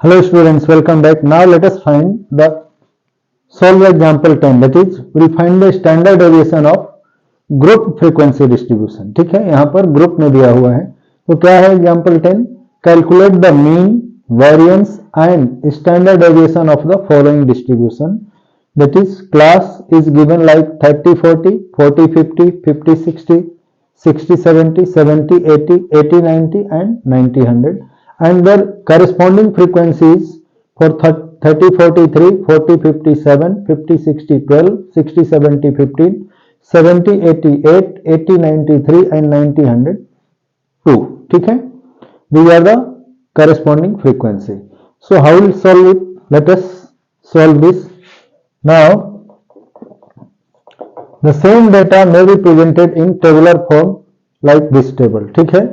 Hello students, welcome back. Now let us find the solve example 10. That is, we will find the standard deviation of group frequency distribution. ठीक है, यहाँ पर group में दिया हुआ है. तो क्या है example 10? Calculate the mean, variance and standard deviation of the following distribution. That is, class is given like 30-40, 40-50, 50-60, 60-70, 70-80, 80-90 and 90-100. And their corresponding frequencies for 30-43, 40-57, 50-60-12, 60-70-15, 70-88, 80-93 and 90-100 2. ठीक है, these are the corresponding frequency. So how will solve it? Let us solve this. Now the same data may be presented in tabular form like this table. ठीक है,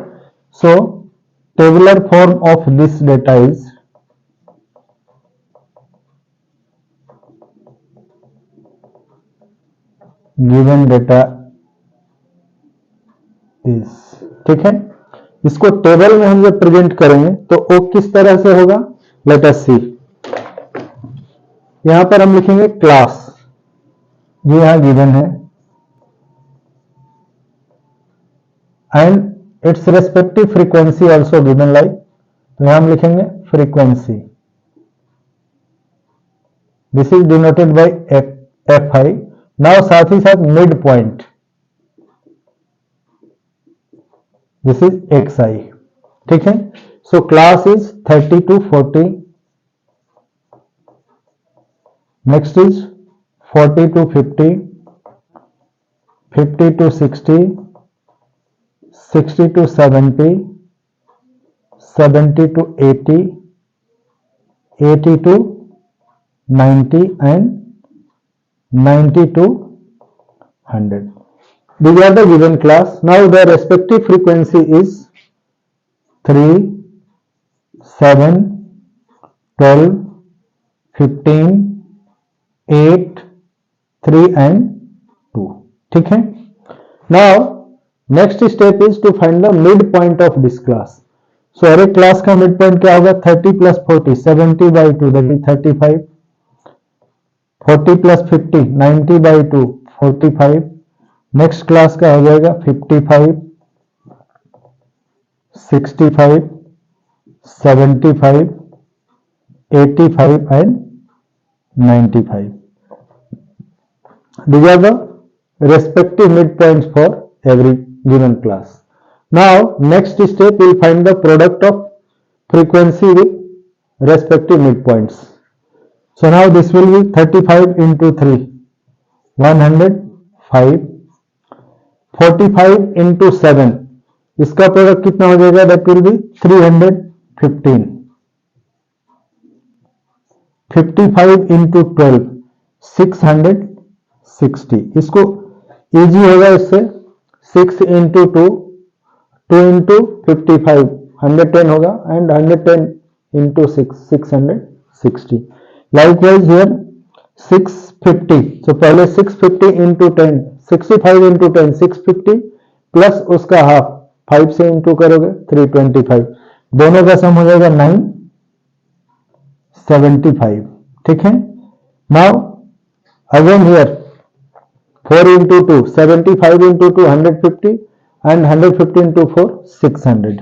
so tabular form of this data is given data is. ठीक है, इसको table में हम जब present करेंगे तो वो किस तरह से होगा, लेट अस सी. यहां पर हम लिखेंगे क्लास, ये यहां गिवन है, and its respective frequency also given like. तो यहां हम लिखेंगे frequency. This is denoted by F I. Now साथ ही साथ mid point, this is X I. ठीक है, so class is 30 to 40, next is 40 to 50, 50 to 60, 60 to 70, 70 to 80, 80 to 90 and 90 to 100. These are the given class. Now the respective frequency is 3, 7, 12, 15, 8, 3 and 2. ठीक है. Now next step is to find the midpoint of this class. So हर एक class का mid point क्या होगा, 30 plus 40, 70/2, that is 35. 40 plus 50, 90/2, 45. Next class का हो जाएगा 55, 65, 75, 85 and 95. These are the respective midpoints for every given class. Now next step we will find the product of frequency with respective midpoints. So now this will be 35 into 3, 105. 45 into 7, इसका product कितना हो जाएगा, that will be 315. 55 into 12, 660. इसको easy होगा इससे, 6 into 2, 2 into 55, 110 होगा, and 110 into 6, 660. Likewise here 650. So पहले 650 into 10, 65 into 10, 650 plus उसका हाफ 5 से इंटू करोगे 325. दोनों का सम हो जाएगा 975. ठीक है. Now again here 4 into 2, 75 into 2, 150 and 150 into 4, 600.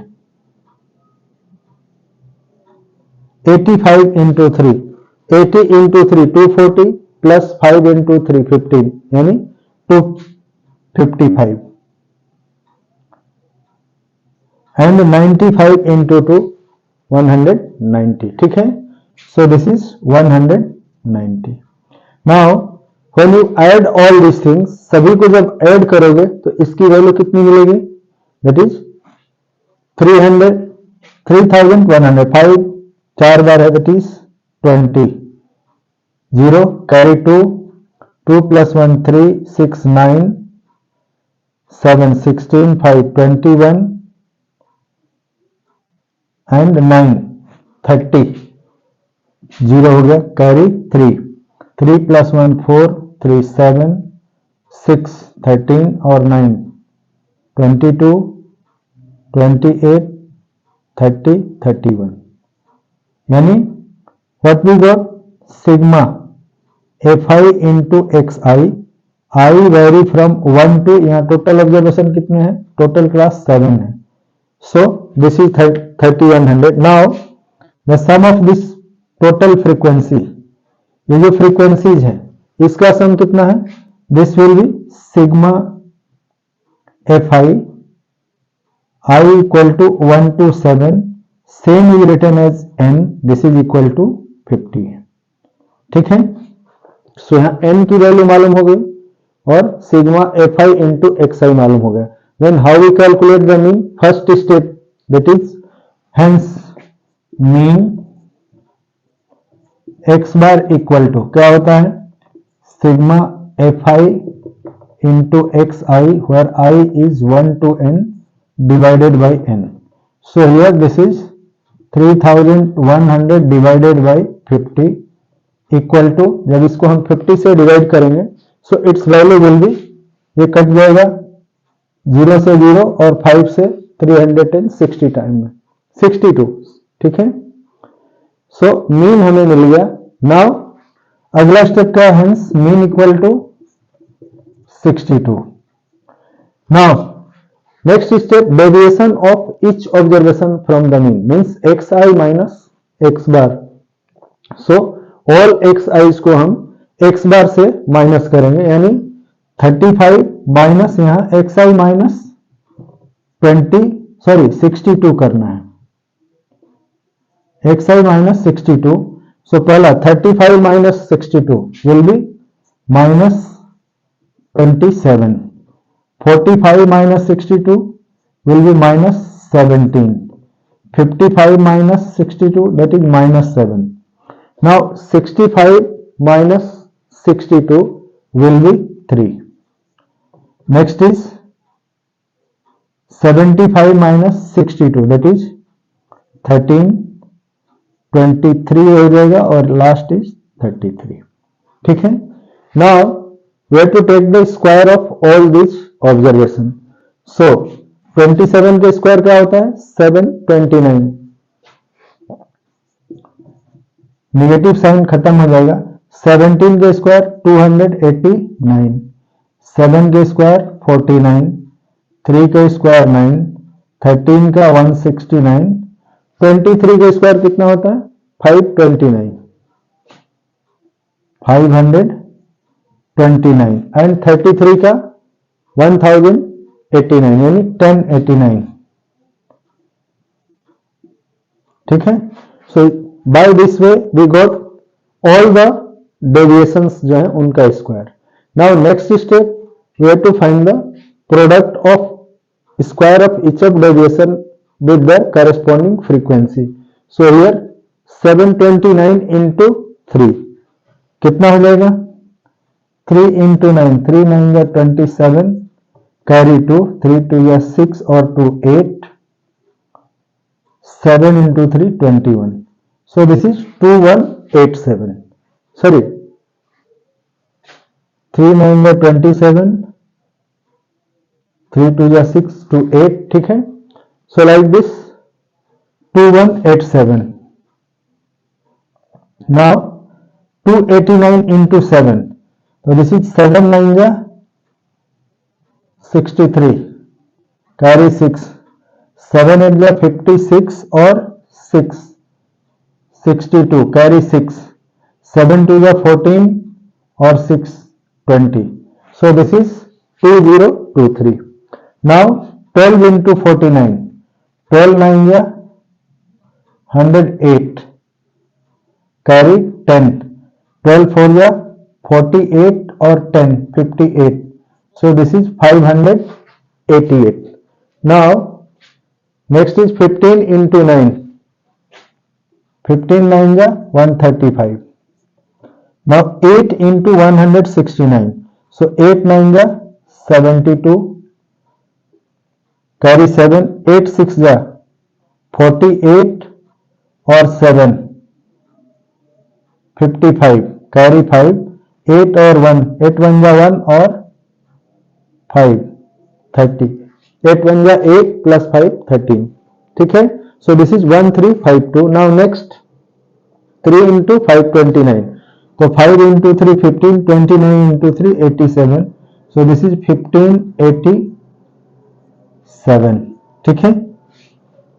85 into 3, 80 into 3, 240 plus 5 into 3, 15, यानी 255. and 95 into 2, 190. ठीक है, so this is 190. now when you add all these things, सभी को जब ऐड करोगे तो इसकी वैल्यू कितनी मिलेगी, that is 300, 3105, 4 बार है, that is 20. 0 carry 2, 2 plus 1 3, 6 9, 7 16, 5 21 and 9 30. 0 हो गया, carry 3, 3 plus 1 4, 3 7, 6 13 और 9 22, 28 30 31. यानी what we got sigma fi into xi, I vary from 1 to, यहाँ टोटल ऑब्जर्वेशन कितने हैं, टोटल क्लास 7 है, so this is 3100. now the sum of this total frequency, ये जो फ्रीक्वेंसीज है इसका सम कितना है, this will B sigma fi I equal to 1 to 7, same is written as n, this is equal to 50 है, ठीक है। सो यहाँ n की वैल्यू मालूम हो गई और सिग्मा fi इंटू xi मालूम हो गया। Then how we calculate the mean, first step that is hence mean x bar equal to क्या होता है, sigma fi into xi where I is 1 to n divided by n. So here this is 3100 divided by 50 equal to, जब इसको हम 50 से divide करेंगे so it's value will be, ये cut जाएगा 0 से 0 और 5 से 360 टाइम में 62, ठीक है। सो मीन हमें मिल गया। नाउ अगला स्टेप क्या है, hence mean equal to 62। Now next step, deviation of each observation from the mean means xi minus x bar. so all xi's को हम x bar से माइनस करेंगे, यानी 35 माइनस यहाँ xi माइनस 62 करना है, xi माइनस 62। सो पहला 35 minus 62 will be minus 27, 45 minus 62 will be minus 17, 55 minus 62 that is minus 7. Now 65 minus 62 will be 3. Next is 75 minus 62 that is 13, 23 हो जाएगा और लास्ट इज 33, ठीक है। Now we have to take the square of all these observation. So 27 के square क्या होता है, 729, negative sign खत्म हो जाएगा। 17 के स्क्वायर 289, 7 के स्क्वायर 49, 3 के स्क्वायर 9, 13 का 169, 23 के स्क्वायर कितना होता है 529, 529 एंड 33 का 1089 यानी 1089, ठीक है। So by this way we got all the deviations जो है उनका square. Now next step we have to find the product of square of each of deviation with the corresponding frequency. So here 729 into 3 कितना हो जाएगा, 3 into 9, 3 9 या 27, carry 2, 3 2 या 6 और 2 8, 7 into 3 21. So this is 2187. Sorry, 3 9 या 27, 3 2 या 6 2 8, ठीक है। So like this 2187. Now 289 into 7. So this is 7 9 या 63, carry 6, 7 8 या 56 और 6 62, carry 6, 7 2 या 14 और 6 20. So this is 2023. Now 12 into 49, 12 9 या 108, carry 10, 12 4 या 48 और 10 58. So this is 588. Now next is 15 into 9, 15 9 या 135. Now 8 into 169. So 8 9 या 72, carry 7, 8 6 या 48 और 7 55, carry 5, 8 और 1, 8 1 या 1 और 5 30, 8 1 या 8 plus 5 13, ठीक है। So this is 1352. Now next 3 into 529, तो 5 into 3 15, 29 into 3 87, so this is 1587, ठीक है।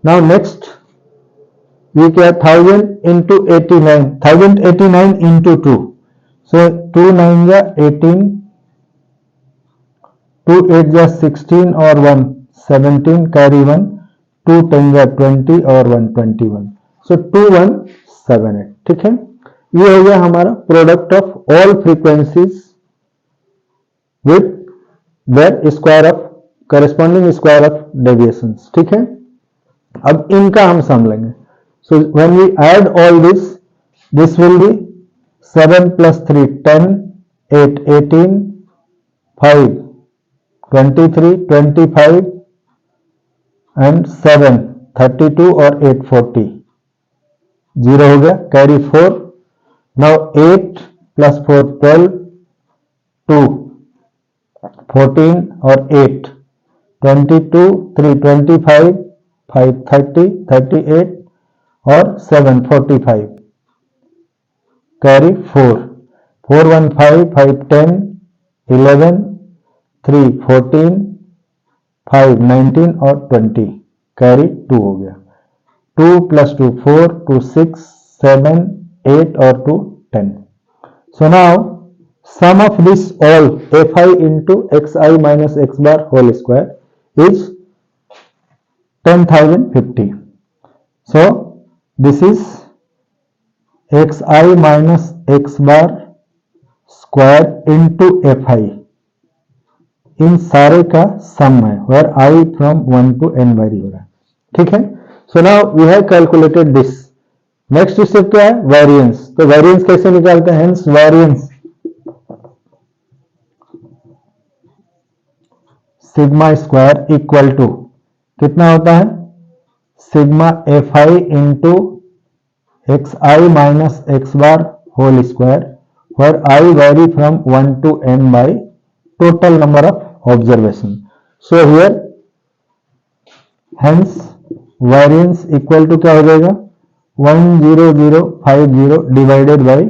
नाउ नेक्स्ट ये क्या 1000 इंटू 89, 1089 इंटू 2, सो 2 9 जा 18, 2 8 जा 16 और 1 17, कैरी 1, 2 10 जा 20 और 1 21, सो 2178, ठीक है। ये हो गया हमारा product of all frequencies with their square of corresponding square of deviations, ठीक है। अब इनका हम सम लेंगे। So when we add all this will be 7 plus 3 10, 8 18, 5 23 25 and 7 32 और 8 40, 0 हो गया, कैरी 4, नाउ 8 plus 4 12, 2 14 और 8 22, 3 25, 5 30 38 और 7 45, कैरी 4 4 1 5 5 10 11 3 14 5 19 और 20, कैरी 2 हो गया, 2 plus 2 4, 2 6 7 8 और 2 10. So now sum of this all fi into xi minus x bar whole square is 10,050. So this is xi minus x bar square into fi, इन सारे का सम है, where I from 1 to n vary हो रहा है, ठीक है। So now we have calculated this. Next step क्या है, वेरिएंस। तो वेरिएंस कैसे निकालते हैं, hence variance sigma square equal to कितना होता है, sigma F I into X I minus X bar whole square, where I vary from 1 to n by total number of observation. So here hence variance equal to क्या हो जाएगा 10050 divided by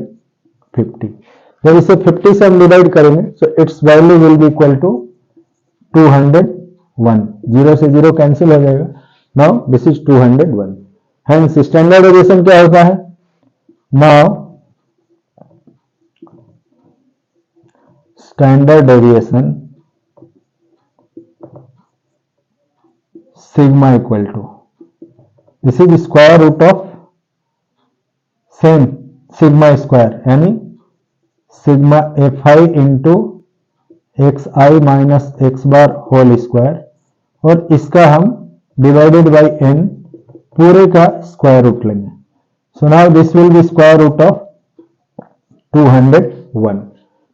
50. जब इसे 50 से हम डिवाइड करेंगे so its value will be equal to 201. 0 से 0 cancel हो जाएगा. Now this is 201. Hence standard deviation क्या होता है, now standard deviation sigma equal to, this is square root of same sigma square यानी sigma fi into xi minus x bar whole square, और इसका हम डिवाइडेड बाई n पूरे का square root लेंगे. So now this will be square root of 201.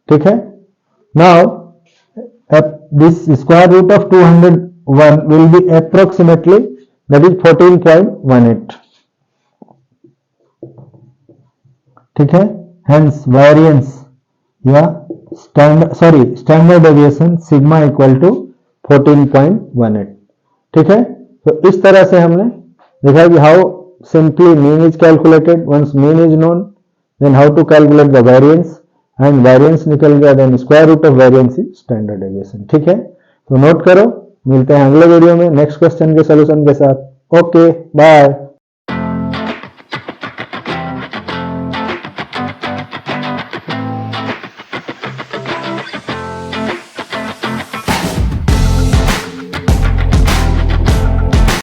ठीक है. Now this square root of 201 will be approximately, that is 14.18. ठीक है. Hence variance या standard deviation sigma equal to 14.18. ठीक है. तो इस तरह से हमने देखा कि how simply mean is calculated. Once mean is known, then how to calculate the variance. And variance निकल गया, then square root of variance is standard deviation. ठीक है. तो नोट करो, मिलते हैं अगले वीडियो में नेक्स्ट क्वेश्चन के सॉल्यूशन के साथ. Okay, bye.